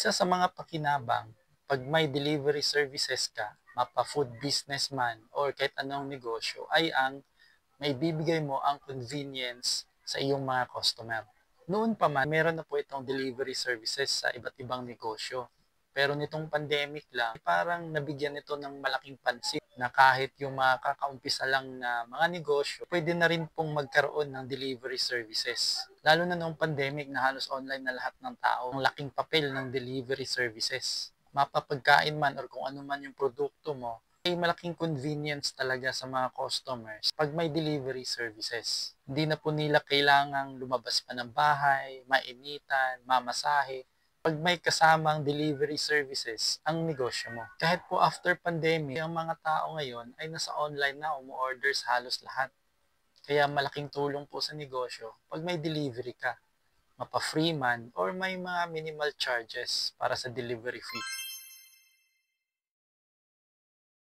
Isa sa mga pakinabang, pag may delivery services ka, mapa-food business man or kahit anong negosyo, ay ang may bibigay mo ang convenience sa iyong mga customer. Noon pa man, meron na po itong delivery services sa iba't ibang negosyo. Pero nitong pandemic lang, parang nabigyan ito ng malaking pansin na kahit yung mga kakaumpisa lang na mga negosyo, pwede na rin pong magkaroon ng delivery services. Lalo na noong pandemic na halos online na lahat ng tao, ang laking papel ng delivery services. Mapapagkain man or kung ano man yung produkto mo, ay malaking convenience talaga sa mga customers pag may delivery services. Hindi na po nila kailangang lumabas pa ng bahay, mainitan, mamasahe. Pag may kasamang delivery services ang negosyo mo. Kahit po after pandemic, ang mga tao ngayon ay nasa online na, umu-order sa halos lahat. Kaya malaking tulong po sa negosyo pag may delivery ka, mapa-free man or may mga minimal charges para sa delivery fee.